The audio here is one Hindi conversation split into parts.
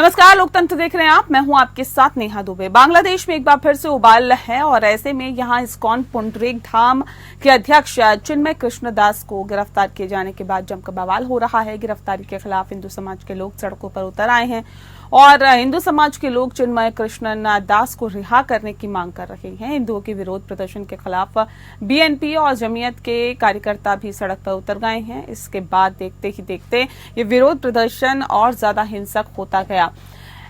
नमस्कार, लोकतंत्र देख रहे हैं आप। मैं हूं आपके साथ नेहा दुबे। बांग्लादेश में एक बार फिर से उबाल है और ऐसे में यहां इस्कॉन पुंडरीक धाम के अध्यक्ष चिन्मय कृष्णदास को गिरफ्तार किए जाने के बाद जमकर बवाल हो रहा है। गिरफ्तारी के खिलाफ हिंदू समाज के लोग सड़कों पर उतर आए हैं और हिंदू समाज के लोग चिन्मय कृष्णदास को रिहा करने की मांग कर रहे हैं। हिंदुओं के विरोध प्रदर्शन के खिलाफ बीएनपी और जमीयत के कार्यकर्ता भी सड़क पर उतर गए हैं। इसके बाद देखते ही देखते ये विरोध प्रदर्शन और ज्यादा हिंसक होता गया।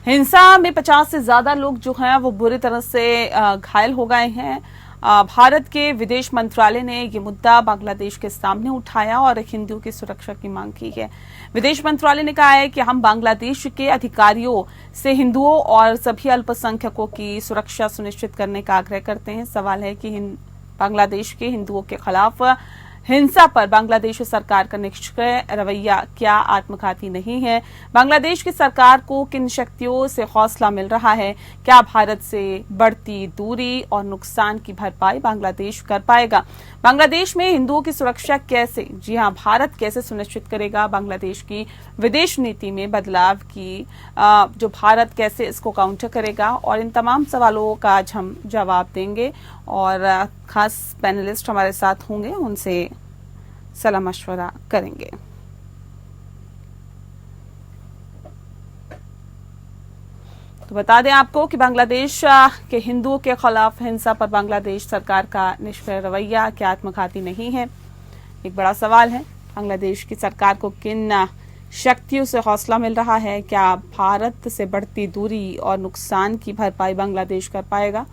हिंसा में 50 से ज्यादा लोग जो हैं वो बुरी तरह से घायल हो गए हैं। भारत के विदेश मंत्रालय ने ये मुद्दा बांग्लादेश के सामने उठाया और हिंदुओं की सुरक्षा की मांग की है। विदेश मंत्रालय ने कहा है कि हम बांग्लादेश के अधिकारियों से हिंदुओं और सभी अल्पसंख्यकों की सुरक्षा सुनिश्चित करने का आग्रह करते हैं। सवाल है कि बांग्लादेश के हिंदुओं के खिलाफ हिंसा पर बांग्लादेश सरकार का निष्क्रिय रवैया क्या आत्मघाती नहीं है? बांग्लादेश की सरकार को किन शक्तियों से हौसला मिल रहा है? क्या भारत से बढ़ती दूरी और नुकसान की भरपाई बांग्लादेश कर पाएगा? बांग्लादेश में हिंदुओं की सुरक्षा कैसे, जी हां, भारत कैसे सुनिश्चित करेगा? बांग्लादेश की विदेश नीति में बदलाव की जो भारत कैसे इसको काउंटर करेगा? और इन तमाम सवालों का आज हम जवाब देंगे और खास पैनलिस्ट हमारे साथ होंगे, उनसे सलाह मशवरा करेंगे। तो बता दें आपको कि बांग्लादेश के हिंदुओं के खिलाफ हिंसा पर बांग्लादेश सरकार का निष्क्रिय रवैया क्या आत्मघाती नहीं है? एक बड़ा सवाल है। बांग्लादेश की सरकार को किन शक्तियों से हौसला मिल रहा है? क्या भारत से बढ़ती दूरी और नुकसान की भरपाई बांग्लादेश कर पाएगा?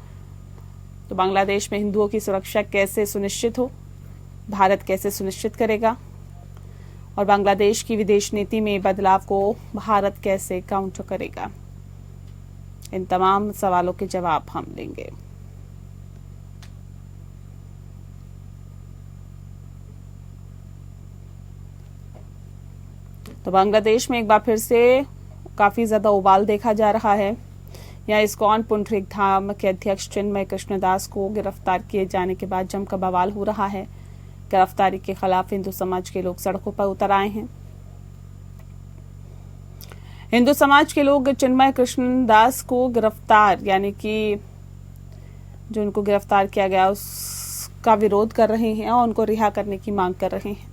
तो बांग्लादेश में हिंदुओं की सुरक्षा कैसे सुनिश्चित हो, भारत कैसे सुनिश्चित करेगा? और बांग्लादेश की विदेश नीति में बदलाव को भारत कैसे काउंटर करेगा? इन तमाम सवालों के जवाब हम देंगे। तो बांग्लादेश में एक बार फिर से काफी ज्यादा उबाल देखा जा रहा है। यहाँ इस्कॉन पुंडरीक धाम के अध्यक्ष चिन्मय कृष्णदास को गिरफ्तार किए जाने के बाद जमकर बवाल हो रहा है। गिरफ्तारी के खिलाफ हिंदू समाज के लोग सड़कों पर उतर आए हैं। हिंदू समाज के लोग चिन्मय कृष्णदास को गिरफ्तार, यानी कि जो उनको गिरफ्तार किया गया उसका विरोध कर रहे हैं और उनको रिहा करने की मांग कर रहे हैं।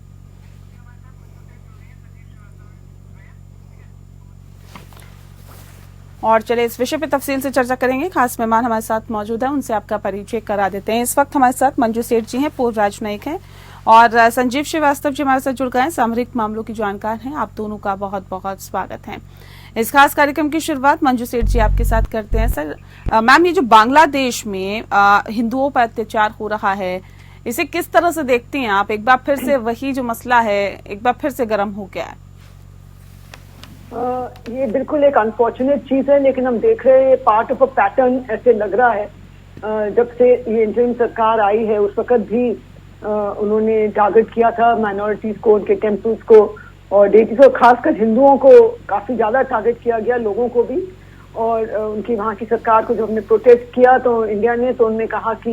और चले इस विषय पर तफसील से चर्चा करेंगे। खास मेहमान हमारे साथ मौजूद है, उनसे आपका परिचय करा देते हैं। इस वक्त हमारे साथ मंजू सेठ जी हैं, पूर्व राजनयिक हैं, और संजीव श्रीवास्तव जी हमारे साथ जुड़ गए हैं, सामरिक मामलों की जानकार हैं। आप दोनों का बहुत बहुत स्वागत है। इस खास कार्यक्रम की शुरुआत मंजू सेठ जी आपके साथ करते हैं। सर, मैम, ये जो बांग्लादेश में हिंदुओं पर अत्याचार हो रहा है, इसे किस तरह से देखती हैं आप? एक बार फिर से वही जो मसला है एक बार फिर से गर्म हो गया है। ये बिल्कुल एक अनफॉर्चुनेट चीज है, लेकिन हम देख रहे हैं ये पार्ट ऑफ अ पैटर्न ऐसे लग रहा है। जब से ये इंटरिम सरकार आई है उस वक्त भी उन्होंने टारगेट किया था माइनॉरिटीज को, उनके टेम्पल्स को और डेटीज को, खासकर हिंदुओं को काफी ज्यादा टारगेट किया गया, लोगों को भी। और उनकी वहां की सरकार को जब हमने प्रोटेस्ट किया तो इंडिया ने, तो उन्होंने कहा कि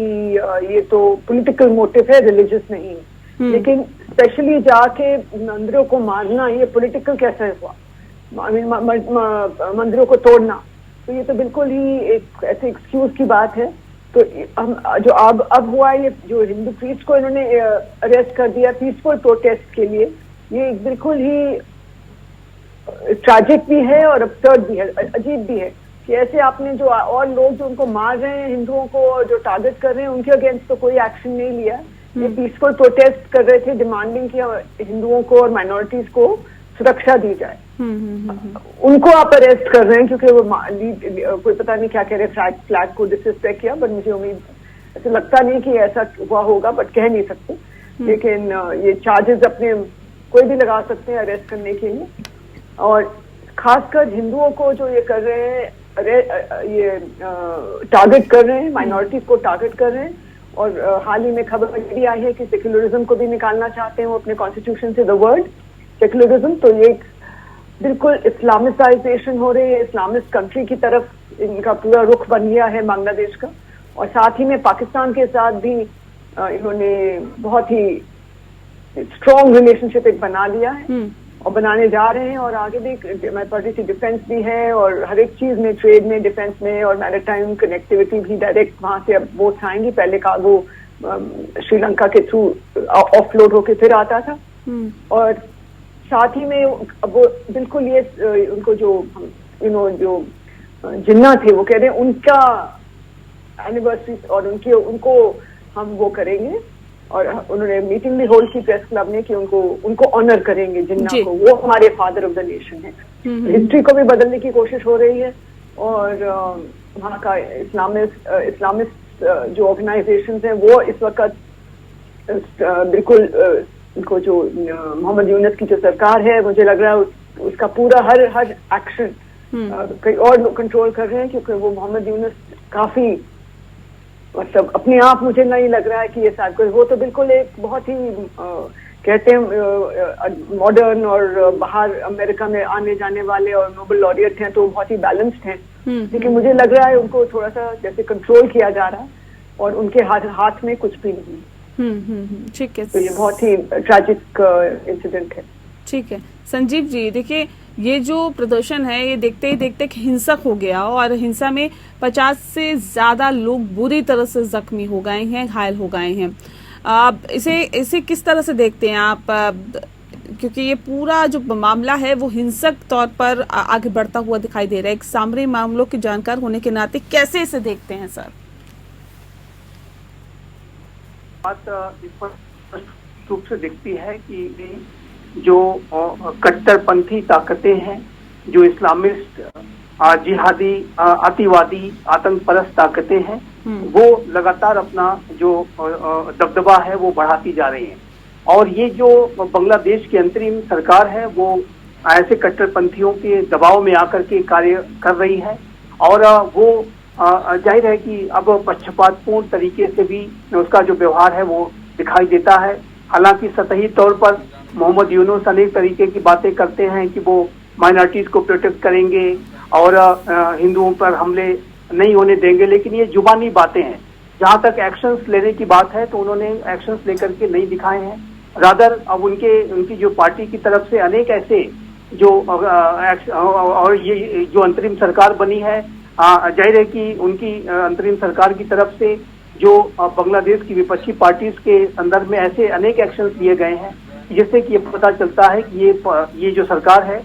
ये तो पॉलिटिकल मोटिव है, रिलीजियस नहीं है। लेकिन स्पेशली जाके मंदिरों को मारना, ये पॉलिटिकल कैसे हुआ? मंदिरों को तोड़ना, तो ये तो बिल्कुल ही एक ऐसे एक्सक्यूज की बात है। तो हम जो अब हुआ है, ये जो हिंदू प्रीस्ट को इन्होंने अरेस्ट कर दिया पीसफुल प्रोटेस्ट के लिए, ये एक बिल्कुल ही ट्रैजिक भी है और अब्सर्ड भी है, अजीब भी है कि ऐसे आपने जो और लोग जो उनको मार रहे हैं, हिंदुओं को जो टारगेट कर रहे हैं, उनके अगेंस्ट तो कोई एक्शन नहीं लिया। ये पीसफुल प्रोटेस्ट कर रहे थे, डिमांडिंग कि हिंदुओं को और माइनॉरिटीज को सुरक्षा दी जाए। उनको आप अरेस्ट कर रहे हैं क्योंकि वो कोई पता नहीं क्या कह रहे, फ्लैग को डिसरिस्पेक्ट किया। बट मुझे उम्मीद ऐसे लगता नहीं कि ऐसा हुआ होगा, बट कह नहीं सकते। लेकिन ये चार्जेस अपने कोई भी लगा सकते हैं अरेस्ट करने के लिए। और खासकर हिंदुओं को जो ये कर रहे हैं, ये टारगेट कर रहे हैं, माइनॉरिटीज को टारगेट कर रहे हैं। और हाल ही में खबर भी आई है कि सेक्युलरिज्म को भी निकालना चाहते हैं वो अपने कॉन्स्टिट्यूशन से, द वर्ड सेक्युलरिज्म। तो ये बिल्कुल इस्लामिसाइजेशन हो रही है, इस्लामिस्ट कंट्री की तरफ इनका पूरा रुख बन गया है बांग्लादेश का। और साथ ही में पाकिस्तान के साथ भी इन्होंने बहुत ही स्ट्रॉन्ग रिलेशनशिप एक बना लिया है। और बनाने जा रहे हैं, और आगे भी हमारी पॉलिसी डिफेंस भी है, और हर एक चीज में, ट्रेड में, डिफेंस में, और मैरीटाइम कनेक्टिविटी भी डायरेक्ट वहां से अब बोट्स आएंगी। पहले कार्गो श्रीलंका के थ्रू ऑफलोड होके फिर आता था। और साथ ही में अब वो बिल्कुल ये उनको जो जो जिन्ना थे वो कह रहे हैं उनका एनिवर्सरी और उनको हम वो करेंगे, और उन्होंने मीटिंग भी होल्ड की प्रेस क्लब में कि उनको ऑनर करेंगे जिन्ना को, वो हमारे फादर ऑफ द नेशन है। हिस्ट्री को भी बदलने की कोशिश हो रही है, और वहाँ का इस्लामिस्ट जो ऑर्गेनाइजेशन हैं वो इस वक्त बिल्कुल इनको जो मोहम्मद यूनुस की जो सरकार है, मुझे लग रहा है उसका पूरा हर एक्शन कई और लोग कंट्रोल कर रहे हैं, क्योंकि वो मोहम्मद यूनुस काफी मतलब अपने आप मुझे नहीं लग रहा है कि ये साथ कोई, वो तो बिल्कुल एक बहुत ही कहते हैं मॉडर्न और बाहर अमेरिका में आने जाने वाले और नोबेल लॉरियट हैं, तो बहुत ही बैलेंस्ड हैं। लेकिन मुझे लग रहा है उनको थोड़ा सा जैसे कंट्रोल किया जा रहा है, और उनके हाथ में कुछ भी नहीं। ठीक है, तो ये बहुत ही ट्रैजिक इंसिडेंट है। ठीक है संजीव जी, देखिए ये जो प्रदर्शन है ये देखते ही देखते हिंसक हो गया, और हिंसा में 50 से ज्यादा लोग बुरी तरह से जख्मी हो गए हैं, घायल हो गए हैं। इसे किस तरह से देखते हैं आप, क्योंकि ये पूरा जो मामला है वो हिंसक तौर पर आगे बढ़ता हुआ दिखाई दे रहा है। एक सामरिक मामलों के जानकार होने के नाते कैसे इसे देखते हैं सर? बात इस पर रूप से दिखती है कि जो कट्टरपंथी ताकतें हैं, जो इस्लामिस्ट जिहादी अतिवादी आतंकपरस्त ताकतें हैं, वो लगातार अपना जो दबदबा है वो बढ़ाती जा रही हैं। और ये जो बांग्लादेश की अंतरिम सरकार है वो ऐसे कट्टरपंथियों के दबाव में आकर के कार्य कर रही है, और वो जाहिर है कि अब पक्षपातपूर्ण तरीके से भी उसका जो व्यवहार है वो दिखाई देता है। हालांकि सतही तौर पर मोहम्मद यूनुस अनेक तरीके की बातें करते हैं कि वो माइनॉरिटीज को प्रोटेक्ट करेंगे और हिंदुओं पर हमले नहीं होने देंगे, लेकिन ये जुबानी बातें हैं। जहां तक एक्शंस लेने की बात है तो उन्होंने एक्शंस लेकर के नहीं दिखाए हैं। रादर अब उनकी जो पार्टी की तरफ से अनेक ऐसे जो और ये जो अंतरिम सरकार बनी है, जाहिर है कि उनकी अंतरिम सरकार की तरफ से जो बांग्लादेश की विपक्षी पार्टीज के संदर्भ में ऐसे अनेक एक्शंस लिए गए हैं, जिससे कि ये पता चलता है कि ये जो सरकार है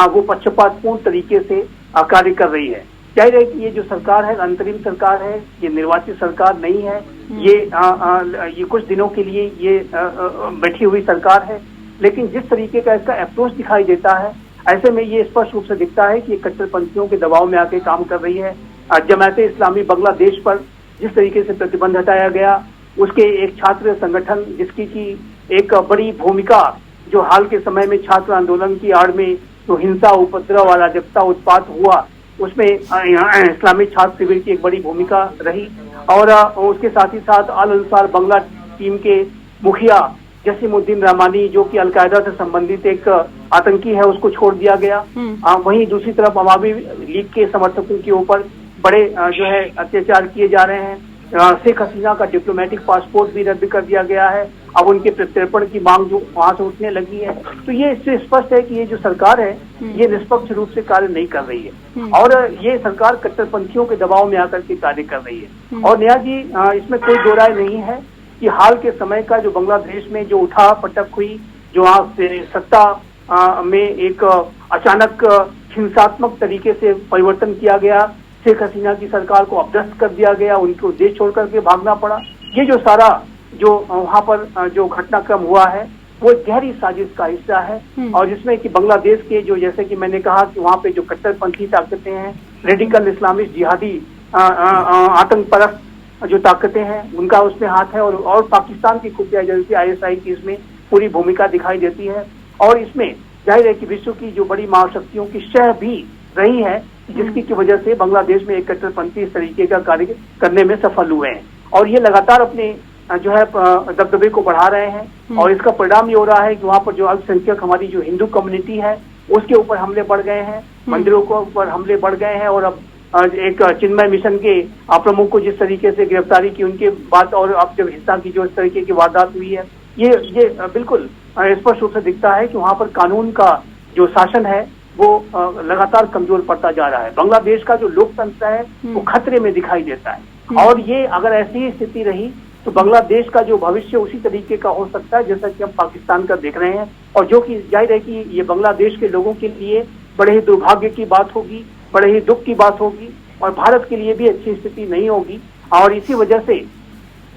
वो पक्षपातपूर्ण तरीके से कार्य कर रही है। जाहिर है कि ये जो सरकार है अंतरिम सरकार है, ये निर्वाचित सरकार नहीं है। ये कुछ दिनों के लिए ये बैठी हुई सरकार है, लेकिन जिस तरीके का इसका अप्रोच दिखाई देता है, ऐसे में ये स्पष्ट रूप से दिखता है कि ये कट्टरपंथियों के दबाव में आके काम कर रही है। जमात इस्लामी बांग्लादेश पर जिस तरीके से प्रतिबंध हटाया गया, उसके एक छात्र संगठन जिसकी की एक बड़ी भूमिका जो हाल के समय में छात्र आंदोलन की आड़ में जो हिंसा, उपद्रव, अराजकता, उत्पात हुआ, उसमें इस्लामिक छात्र शिविर की एक बड़ी भूमिका रही। और उसके साथ ही साथ अल अंसार बांग्ला टीम के मुखिया जसीमुद्दीन रहमानी, जो कि अलकायदा से संबंधित एक आतंकी है, उसको छोड़ दिया गया। वहीं दूसरी तरफ अवामी लीग के समर्थकों के ऊपर बड़े जो है अत्याचार किए जा रहे हैं। शेख हसीना का डिप्लोमेटिक पासपोर्ट भी रद्द कर दिया गया है। अब उनके प्रत्यर्पण की मांग जो वहां से उठने लगी है, तो ये इससे स्पष्ट है कि ये जो सरकार है ये निष्पक्ष रूप से कार्य नहीं कर रही है, और ये सरकार कट्टरपंथियों के दबाव में आकर के कार्य कर रही है। और नया जी, इसमें कोई दो राय नहीं है कि हाल के समय का जो बांग्लादेश में जो उठा पटक हुई, जो वहाँ से सत्ता में एक अचानक हिंसात्मक तरीके से परिवर्तन किया गया, शेख हसीना की सरकार को अपदस्थ कर दिया गया, उनको देश छोड़ करके भागना पड़ा, ये जो सारा जो वहाँ पर जो घटनाक्रम हुआ है वो गहरी साजिश का हिस्सा है। और जिसमें कि बांग्लादेश के जो, जैसे कि मैंने कहा कि वहाँ पे जो कट्टरपंथी ताकतें हैं, रेडिकल इस्लामिस्ट जिहादी आतंकपरस्त जो ताकतें हैं, उनका उसमें हाथ है। और पाकिस्तान की खुफिया एजेंसी ISI की इसमें पूरी भूमिका दिखाई देती है। और इसमें जाहिर है कि विश्व की जो बड़ी महाशक्तियों की शह भी रही है, जिसकी की वजह से बांग्लादेश में एक कट्टरपंथी इस तरीके का कार्य करने में सफल हुए हैं। और ये लगातार अपने जो है दबदबे को बढ़ा रहे हैं, और इसका परिणाम ये हो रहा है कि वहाँ पर जो अल्पसंख्यक हमारी जो हिंदू कम्युनिटी है उसके ऊपर हमले बढ़ गए हैं, मंदिरों के ऊपर हमले बढ़ गए हैं। और अब एक चिन्मय मिशन के प्रमुख को जिस तरीके से गिरफ्तारी की उनके बाद, और अब जब हिंसा की जो इस तरीके की वारदात हुई है, ये बिल्कुल स्पष्ट रूप से दिखता है कि वहां पर कानून का जो शासन है वो लगातार कमजोर पड़ता जा रहा है। बांग्लादेश का जो लोकतंत्र है वो खतरे में दिखाई देता है और ये अगर ऐसी ही स्थिति रही तो बांग्लादेश का जो भविष्य उसी तरीके का हो सकता है जैसा कि हम पाकिस्तान का देख रहे हैं, और जो कि जाहिर है कि ये बांग्लादेश के लोगों के लिए बड़े ही दुर्भाग्य की बात होगी, बड़े ही दुख की बात होगी और भारत के लिए भी अच्छी स्थिति नहीं होगी। और इसी वजह से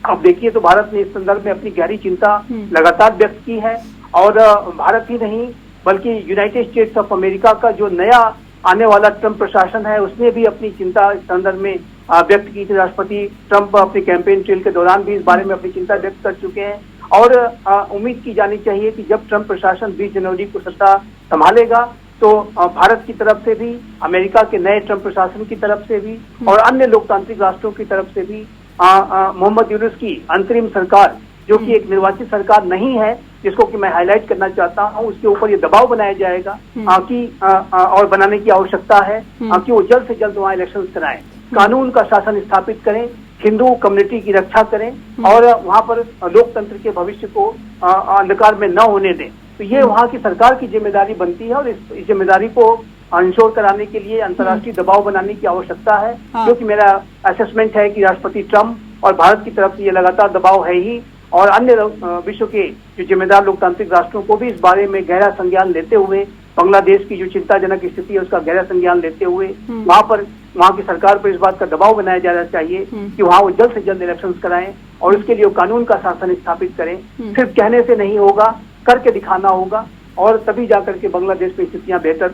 अब देखिए तो भारत ने इस संदर्भ में अपनी गहरी चिंता लगातार व्यक्त की है और भारत ही नहीं बल्कि यूनाइटेड स्टेट्स ऑफ अमेरिका का जो नया आने वाला ट्रंप प्रशासन है उसने भी अपनी चिंता इस संदर्भ में व्यक्त की थी। राष्ट्रपति ट्रंप अपने कैंपेन ट्रेल के दौरान भी इस बारे में अपनी चिंता व्यक्त कर चुके हैं और उम्मीद की जानी चाहिए कि जब ट्रंप प्रशासन 20 जनवरी को सत्ता संभालेगा तो भारत की तरफ से भी, अमेरिका के नए ट्रंप प्रशासन की तरफ से भी और अन्य लोकतांत्रिक राष्ट्रों की तरफ से भी मोहम्मद यूनुस की अंतरिम सरकार जो कि एक निर्वाचित सरकार नहीं है, जिसको कि मैं हाईलाइट करना चाहता हूं, उसके ऊपर ये दबाव बनाया जाएगा कि और बनाने की आवश्यकता है कि वो जल्द से जल्द वहाँ इलेक्शन कराएं, कानून का शासन स्थापित करें, हिंदू कम्युनिटी की रक्षा करें और वहाँ पर लोकतंत्र के भविष्य को अंधकार में न होने दें। तो ये वहाँ की सरकार की जिम्मेदारी बनती है और इस जिम्मेदारी को इंश्योर कराने के लिए अंतर्राष्ट्रीय दबाव बनाने की आवश्यकता है, जो कि मेरा असेसमेंट है कि राष्ट्रपति ट्रंप और भारत की तरफ से ये लगातार दबाव है ही और अन्य विश्व के जो जिम्मेदार लोकतांत्रिक राष्ट्रों को भी इस बारे में गहरा संज्ञान लेते हुए, बांग्लादेश की जो चिंताजनक स्थिति है उसका गहरा संज्ञान लेते हुए वहाँ की सरकार पर इस बात का दबाव बनाया जाना चाहिए कि वहाँ वो जल्द से जल्द इलेक्शंस कराएं और उसके लिए कानून का शासन स्थापित करें। सिर्फ कहने से नहीं होगा, करके दिखाना होगा और तभी जाकर के बांग्लादेश में स्थितियां बेहतर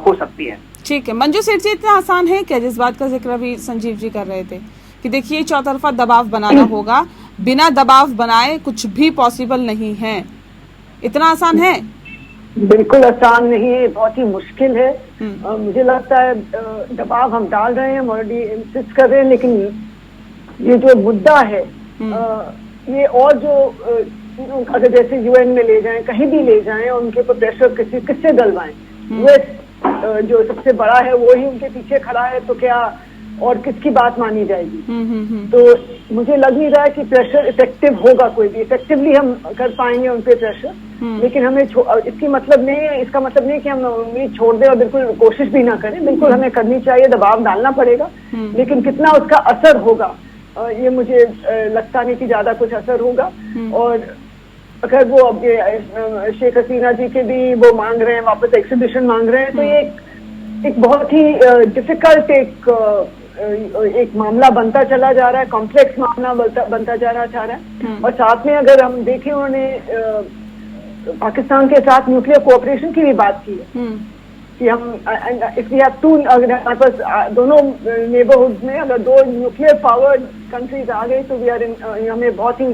हो सकती हैं। ठीक है मंजू सेठ जी, इतना आसान है क्या जिस बात का जिक्र अभी संजीव जी कर रहे थे कि देखिए चौतरफा दबाव बनाना होगा, बिना दबाव बनाए कुछ भी पॉसिबल नहीं है, इतना आसान है? बिल्कुल आसान नहीं है, बहुत ही मुश्किल है। मुझे लगता है दबाव हम डाल रहे हैं, हम ऑलरेडी इंसिस्ट कर रहे हैं, लेकिन ये जो मुद्दा है ये और जो अगर जैसे यूएन में ले जाएं, कहीं भी ले जाएं और उनके ऊपर प्रेशर किससे डलवाएं, यूएस जो सबसे बड़ा है वो ही उनके पीछे खड़ा है तो क्या और किसकी बात मानी जाएगी। तो मुझे लग नहीं रहा है कि प्रेशर इफेक्टिव होगा, कोई भी इफेक्टिवली हम कर पाएंगे उन पे प्रेशर, लेकिन हमें इसकी मतलब नहीं है, इसका मतलब नहीं कि हम उम्मीद छोड़ दें और बिल्कुल कोशिश भी ना करें, बिल्कुल हमें करनी चाहिए, दबाव डालना पड़ेगा, लेकिन कितना उसका असर होगा ये मुझे लगता नहीं कि ज्यादा कुछ असर होगा। और अगर वो शेख हसीना जी के भी वो मांग रहे हैं, वापस एक्सिबिशन मांग रहे हैं, तो ये एक बहुत ही डिफिकल्ट एक मामला बनता चला जा रहा है, कॉम्प्लेक्स मामला बनता जा रहा है। और साथ में अगर हम देखें उन्होंने पाकिस्तान के साथ न्यूक्लियर कोऑपरेशन की भी बात की है कि हम इफ वी हैव टू, अगर हमारे पास दोनों नेबरहुड में अगर दो न्यूक्लियर पावर्ड कंट्रीज आ गई तो वी आर हमें बहुत ही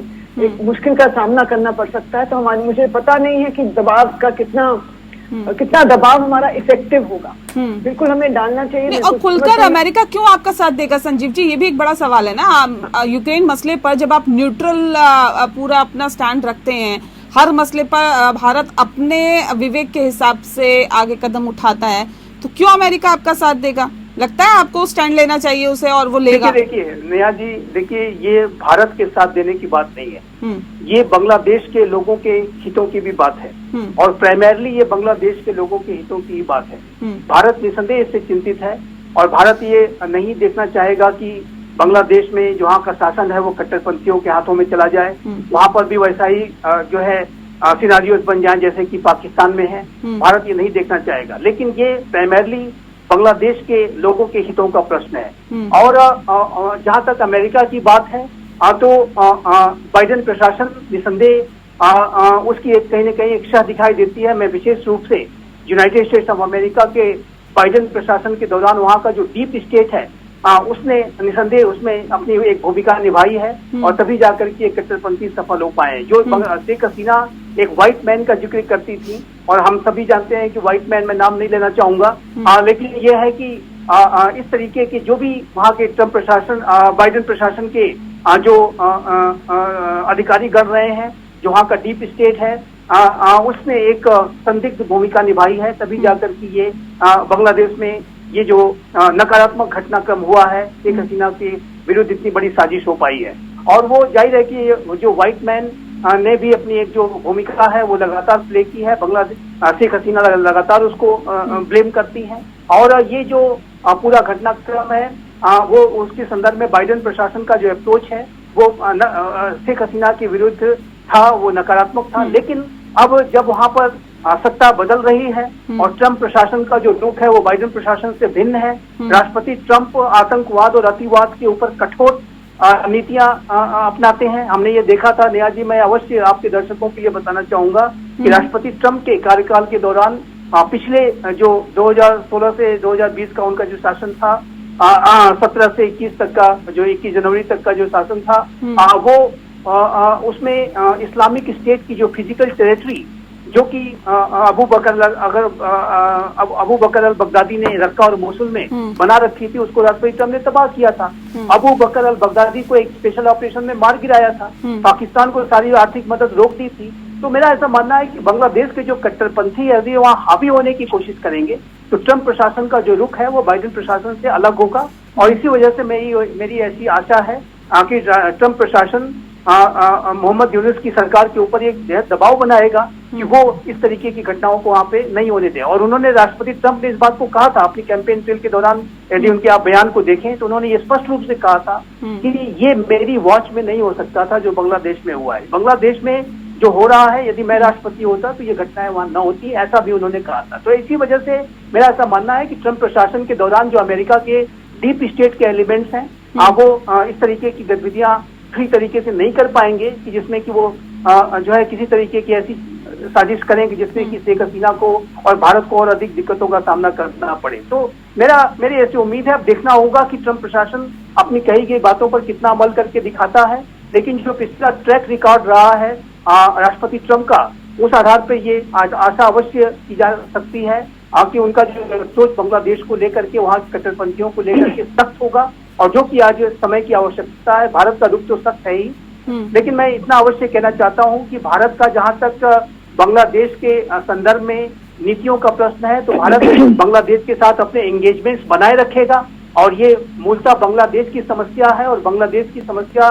एक मुश्किल का सामना करना पड़ सकता है। तो मुझे पता नहीं है कि दबाव का कितना दबाव हमारा इफेक्टिव होगा। बिल्कुल हमें डालना चाहिए। और खुलकर अमेरिका क्यों आपका साथ देगा संजीव जी, ये भी एक बड़ा सवाल है ना। यूक्रेन मसले पर जब आप न्यूट्रल पूरा अपना स्टैंड रखते हैं, हर मसले पर भारत अपने विवेक के हिसाब से आगे कदम उठाता है, तो क्यों अमेरिका आपका साथ देगा? लगता है आपको स्टैंड लेना चाहिए उसे और वो लेगा? देखिए नेहा जी, देखिए ये भारत के साथ देने की बात नहीं है, ये बांग्लादेश के लोगों के हितों की भी बात है और प्राइमरली ये बांग्लादेश के लोगों के हितों की ही बात है। भारत निसंदेह इससे चिंतित है और भारत ये नहीं देखना चाहेगा कि बांग्लादेश में जहाँ का शासन है वो कट्टरपंथियों के हाथों में चला जाए, वहां पर भी वैसा ही जो है सिनारियोस बन जाए जैसे कि पाकिस्तान में है। भारत ये नहीं देखना चाहेगा, लेकिन ये प्राइमरली बांग्लादेश के लोगों के हितों का प्रश्न है। और जहां तक अमेरिका की बात है तो बाइडेन प्रशासन निसंदेह उसकी एक कहीं न कहीं इच्छा दिखाई देती है। मैं विशेष रूप से यूनाइटेड स्टेट्स ऑफ अमेरिका के बाइडेन प्रशासन के दौरान वहां का जो डीप स्टेट है उसने निसंदेह उसमें अपनी एक भूमिका निभाई है और तभी जाकर के कट्टरपंथी सफल हो पाए। जो शेख हसीना एक व्हाइट मैन का जिक्र करती थी और हम सभी जानते हैं कि व्हाइट मैन, मैं नाम नहीं लेना चाहूंगा, लेकिन ये है कि इस तरीके के जो भी वहाँ के ट्रंप प्रशासन, बाइडेन प्रशासन के जो अधिकारी गण रहे हैं, जो वहाँ का डीप स्टेट है, उसने एक संदिग्ध भूमिका निभाई है, तभी जाकर के ये बांग्लादेश में ये जो नकारात्मक घटनाक्रम हुआ है शेख हसीना के विरुद्ध इतनी बड़ी साजिश हो पाई है। और वो जाहिर है कि जो व्हाइट मैन ने भी अपनी एक जो भूमिका है वो लगातार प्ले की है। बांग्लादेश शेख हसीना लगातार उसको ब्लेम करती है, और ये जो पूरा घटनाक्रम है वो उसके संदर्भ में बाइडेन प्रशासन का जो अप्रोच है वो शेख हसीना के विरुद्ध था, वो नकारात्मक था। लेकिन अब जब वहां पर सत्ता बदल रही है और ट्रंप प्रशासन का जो रुख है वो बाइडेन प्रशासन से भिन्न है। राष्ट्रपति ट्रंप आतंकवाद और अतिवाद के ऊपर कठोर नीतियां अपनाते हैं। हमने ये देखा था। नेहा जी, मैं अवश्य आपके दर्शकों को ये बताना चाहूंगा कि राष्ट्रपति ट्रंप के कार्यकाल के दौरान पिछले जो 2016 से 2020 का उनका जो शासन था, 17 से 21 तक का जो 21 जनवरी तक का जो शासन था, वो उसमें इस्लामिक स्टेट की जो फिजिकल टेरिटरी जो कि अबू बकर अल बगदादी ने रक्का और मोसुल में बना रखी थी, उसको राष्ट्रपति ट्रंप ने तबाह किया था। अबू बकर अल बगदादी को एक स्पेशल ऑपरेशन में मार गिराया था। पाकिस्तान को सारी आर्थिक मदद रोक दी थी। तो मेरा ऐसा मानना है कि बांग्लादेश के जो कट्टरपंथी है यदि वहाँ हावी होने की कोशिश करेंगे तो ट्रंप प्रशासन का जो रुख है वो बाइडेन प्रशासन से अलग होगा। और इसी वजह से मेरी ऐसी आशा है कि ट्रंप प्रशासन मोहम्मद यूनुस की सरकार के ऊपर एक दबाव बनाएगा कि वो इस तरीके की घटनाओं को वहाँ पे नहीं होने दें। और उन्होंने, राष्ट्रपति ट्रंप ने इस बात को कहा था अपनी कैंपेन ट्रेल के दौरान, यदि उनके आप बयान को देखें तो उन्होंने ये स्पष्ट रूप से कहा था कि ये मेरी वॉच में नहीं हो सकता था जो बांग्लादेश में हुआ है। बांग्लादेश में जो हो रहा है, यदि मैं राष्ट्रपति होता तो ये घटनाएं वहां न होती, ऐसा भी उन्होंने कहा था। तो इसी वजह से मेरा ऐसा मानना है कि ट्रंप प्रशासन के दौरान जो अमेरिका के डीप स्टेट के एलिमेंट्स हैं वो इस तरीके की गतिविधियां फ्री तरीके से नहीं कर पाएंगे कि जिसमें कि वो जो है किसी तरीके की ऐसी साजिश करेंगे जिसमें कि शेख हसीना को और भारत को और अधिक दिक्कतों का सामना करना पड़े। तो मेरी ऐसी उम्मीद है, अब देखना होगा कि ट्रंप प्रशासन अपनी कही गई बातों पर कितना अमल करके दिखाता है। लेकिन जो पिछला ट्रैक रिकॉर्ड रहा है राष्ट्रपति ट्रंप का, उस आधार पर ये आशा अवश्य की जा सकती है कि उनका जो सोच बांग्लादेश को लेकर के, वहाँ कट्टरपंथियों को लेकर के सख्त होगा। और जो कि आज समय की आवश्यकता है, भारत का रुख तो सख्त है ही, लेकिन मैं इतना अवश्य कहना चाहता हूं कि भारत का जहां तक बांग्लादेश के संदर्भ में नीतियों का प्रश्न है तो भारत बांग्लादेश के साथ अपने एंगेजमेंट्स बनाए रखेगा। और ये मूलतः बांग्लादेश की समस्या है और बांग्लादेश की समस्या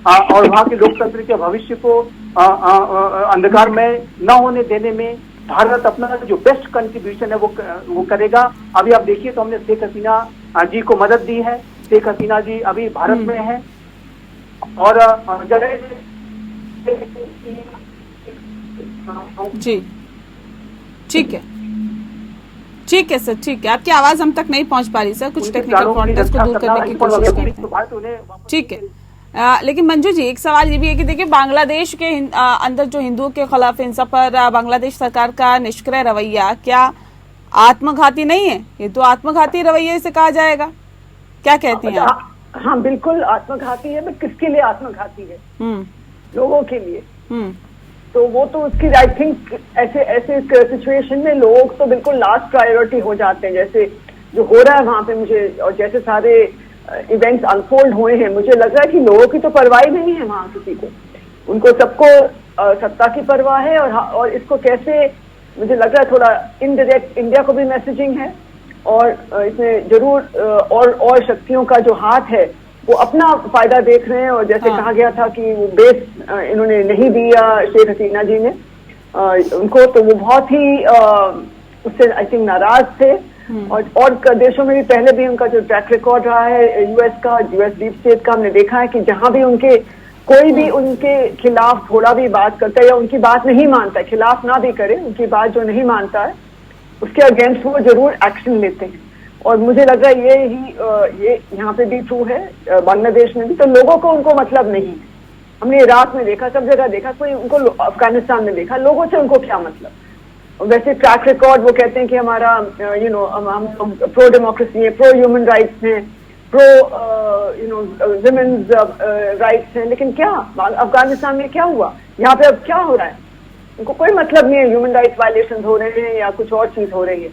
और वहाँ के लोकतंत्र के भविष्य को अंधकार में न होने देने में भारत अपना जो बेस्ट कंट्रीब्यूशन है वो करेगा। अभी आप देखिए तो हमने शेख हसीना जी को मदद दी है। शेख हसीना जी अभी भारत में है और जी ठीक है सर, ठीक है। आपकी आवाज हम तक नहीं पहुंच पा रही सर, कुछ टेक्निकल फॉल्ट्स को दूर करने की कोशिश करते हैं। ठीक है, लेकिन मंजू जी, एक सवाल ये भी है कि देखिए बांग्लादेश के अंदर जो हिंदुओं के खिलाफ हिंसा पर बांग्लादेश सरकार का निष्क्रिय रवैया क्या आत्मघाती नहीं है? ये तो आत्मघाती रवैये से कहा जाएगा, क्या कहती हैं आप? हाँ बिल्कुल आत्मघाती है, बट किसके लिए आत्मघाती है? लोगों के लिए। तो वो तो उसकी आई थिंक ऐसे सिचुएशन में लोग तो बिल्कुल लास्ट प्रायोरिटी हो जाते हैं, जैसे जो हो रहा है वहां पे मुझे, और जैसे सारे इवेंट्स अनफोल्ड हुए हैं, मुझे लग रहा है कि लोगों की तो परवाह नहीं है वहां किसी को। उनको सबको सत्ता की परवाह है। और इसको कैसे, मुझे लग रहा है थोड़ा इनडायरेक्ट इंडिया को भी मैसेजिंग है और इसमें जरूर और शक्तियों का जो हाथ है वो अपना फायदा देख रहे हैं। और जैसे कहा गया था कि वो बेस इन्होंने नहीं दिया शेख हसीना जी ने उनको, तो वो बहुत ही उससे आई थिंक नाराज थे। और देशों में भी पहले भी उनका जो ट्रैक रिकॉर्ड रहा है यूएस डीप स्टेट का, हमने देखा है कि जहां भी उनके कोई भी उनके खिलाफ थोड़ा भी बात करता है या उनकी बात नहीं मानता है, खिलाफ ना भी करे, उनकी बात जो नहीं मानता है उसके अगेंस्ट वो जरूर एक्शन लेते हैं। और मुझे लग रहा है ये यहाँ पे भी ट्रू है, बांग्लादेश में भी। तो लोगों को उनको मतलब नहीं है। हमने इराक में देखा, सब जगह देखा, कोई उनको, अफगानिस्तान में देखा, लोगों से उनको क्या मतलब। वैसे ट्रैक रिकॉर्ड वो कहते हैं कि हमारा हम प्रो डेमोक्रेसी है, प्रो ह्यूमन राइट्स हैं, प्रो विमेन्स राइट्स हैं, लेकिन क्या अफगानिस्तान में क्या हुआ? यहाँ पे अब क्या हो रहा है? उनको कोई मतलब नहीं है ह्यूमन राइट्स वायलेशन हो रहे हैं या कुछ और चीज हो रही है।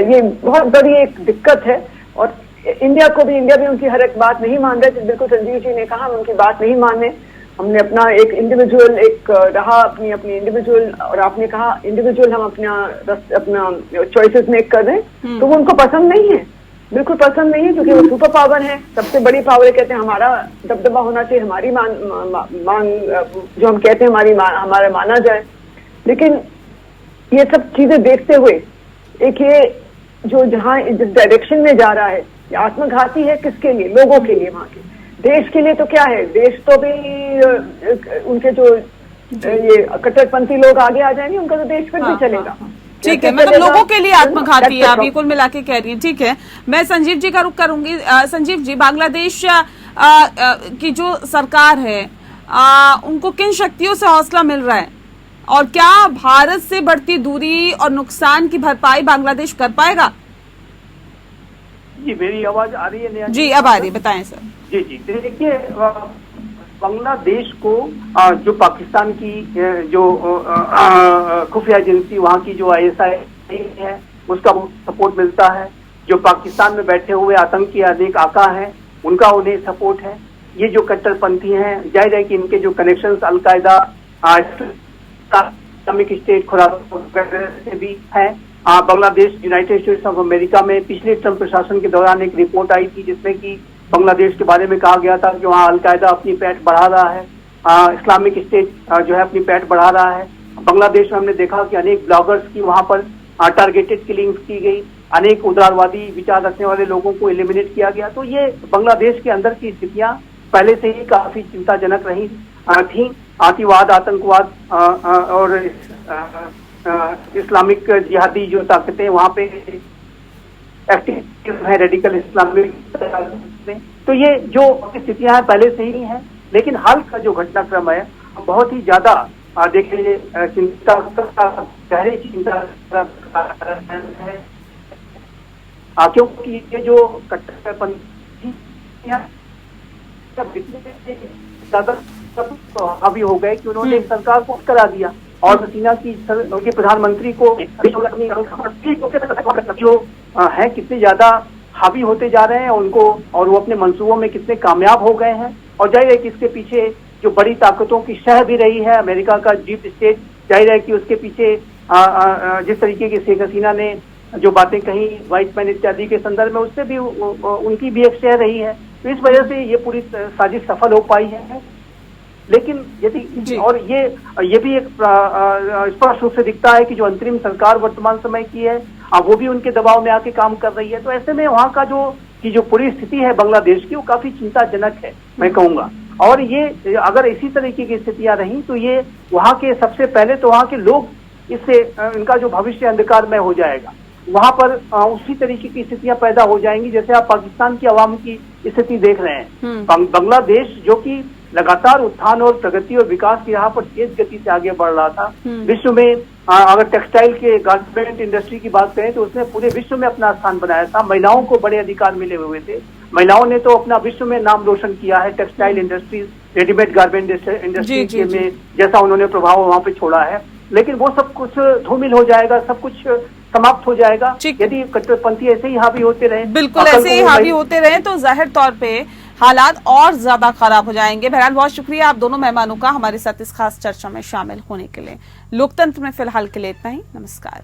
ये बहुत बड़ी एक दिक्कत है। और इंडिया भी उनकी हर एक बात नहीं मान रहे। बिल्कुल संजीव जी ने कहा, हम उनकी बात नहीं माने। हमने अपना एक इंडिविजुअल रहा अपनी इंडिविजुअल, और आपने कहा इंडिविजुअल हम अपना चॉइसेस मेक कर रहे हैं, तो वो उनको पसंद नहीं है। बिल्कुल पसंद नहीं है, क्योंकि वो सुपर पावर है, सबसे बड़ी पावर कहते हैं। हमारा दबदबा होना चाहिए, हमारी मांग जो हम कहते हैं हमारा माना जाए। लेकिन ये सब चीजें देखते हुए एक ये जो जहाँ जिस डायरेक्शन में जा रहा है, ये आत्मघाती है। किसके लिए? लोगों के लिए, वहां के देश के लिए तो क्या है, देश तो भी उनके जो ये कट्टरपंथी लोग आगे आ जाएंगे, उनका तो देश फिर भी चलेगा। ठीक है, मतलब लोगों के लिए आत्मघाती है, आप ये कुल मिला के कह रही हैं। ठीक है, मैं संजीव जी का रुख करूंगी। संजीव जी, बांग्लादेश की जो सरकार है, उनको किन शक्तियों से हौसला मिल रहा है, और क्या भारत से बढ़ती दूरी और नुकसान की भरपाई बांग्लादेश कर पाएगा? जी, मेरी आवाज आ रही है नेहा जी, अब आ रही है, बताएं सर। जी जी, देखिए, बांग्लादेश को जो पाकिस्तान की जो खुफिया एजेंसी, वहाँ की जो ISI है, उसका सपोर्ट मिलता है। जो पाकिस्तान में बैठे हुए आतंकी अनेक आका हैं, उनका उन्हें सपोर्ट है। ये जो कट्टरपंथी हैं, जाहिर है कि इनके जो connections al Qaeda, Islamic state, Khorasan से भी है। Bangladesh United states of America में पिछले ट्रंप प्रशासन के दौरान एक रिपोर्ट आई थी, जिसमें कि बांग्लादेश के बारे में कहा गया था कि वहाँ अलकायदा अपनी पैठ बढ़ा रहा है, इस्लामिक स्टेट जो है अपनी पैठ बढ़ा रहा है। बांग्लादेश में हमने देखा कि अनेक ब्लॉगर्स की वहाँ पर टारगेटेड किलिंग्स की गई, अनेक उदारवादी विचार रखने वाले लोगों को एलिमिनेट किया गया। तो ये बांग्लादेश के अंदर की स्थितियां पहले से ही काफी चिंताजनक रही थी। आतंकवाद, आतंकवाद और इस्लामिक जिहादी जो ताकतें वहाँ पे एक्टिव है, रेडिकल इस्लामिक। तो ये जो स्थितियां हैं पहले से ही हैं, लेकिन हाल का जो घटनाक्रम है बहुत ही ज्यादा देखिए चिंता का, गहरी चिंता है, क्योंकि ये जो कट्टरपंथी हावी हो गए कि उन्होंने सरकार को करा दिया, और हसीना की उनके प्रधानमंत्री को जो है कितने ज्यादा हावी होते जा रहे हैं उनको, और वो अपने मंसूबों में कितने कामयाब हो गए हैं। और जाहिर है कि इसके पीछे जो बड़ी ताकतों की शह भी रही है, अमेरिका का डीप स्टेट, जाहिर है कि उसके पीछे जिस तरीके की शेख हसीना ने जो बातें कही व्हाइट मैन इत्यादि के संदर्भ में, उससे भी उनकी भी एक शह रही है। तो इस वजह से ये पूरी साजिश सफल हो पाई है। लेकिन यदि और ये भी एक स्पष्ट रूप से दिखता है कि जो अंतरिम सरकार वर्तमान समय की है, वो भी उनके दबाव में आके काम कर रही है। तो ऐसे में वहाँ का जो पूरी स्थिति है बांग्लादेश की, वो काफी चिंताजनक है, मैं कहूँगा। और ये अगर इसी तरीके की स्थितियां रही, तो ये वहाँ के सबसे पहले तो वहाँ के लोग इससे इनका जो भविष्य अंधकारमय हो जाएगा। वहाँ पर उसी तरीके की स्थितियां पैदा हो जाएंगी जैसे आप पाकिस्तान की आवाम की स्थिति देख रहे हैं। बांग्लादेश जो कि लगातार उत्थान और प्रगति और विकास की राह पर तेज गति से आगे बढ़ रहा था, विश्व में अगर टेक्सटाइल के गारमेंट इंडस्ट्री की बात करें तो उसने पूरे विश्व में अपना स्थान बनाया था। महिलाओं को बड़े अधिकार मिले हुए थे, महिलाओं ने तो अपना विश्व में नाम रोशन किया है। Textile industry, readymade garment industry में जैसा उन्होंने प्रभाव वहाँ पे छोड़ा है, लेकिन वो सब कुछ धूमिल हो जाएगा, सब कुछ समाप्त हो जाएगा यदि कट्टरपंथी ऐसे ही हावी होते रहे। बिल्कुल ऐसे ही हावी होते रहे तो जाहिर तौर पे हालात और ज्यादा खराब हो जाएंगे। बहरहाल बहुत शुक्रिया आप दोनों मेहमानों का हमारे साथ इस खास चर्चा में शामिल होने के लिए। लोकतंत्र में फिलहाल के लिए इतना ही। नमस्कार।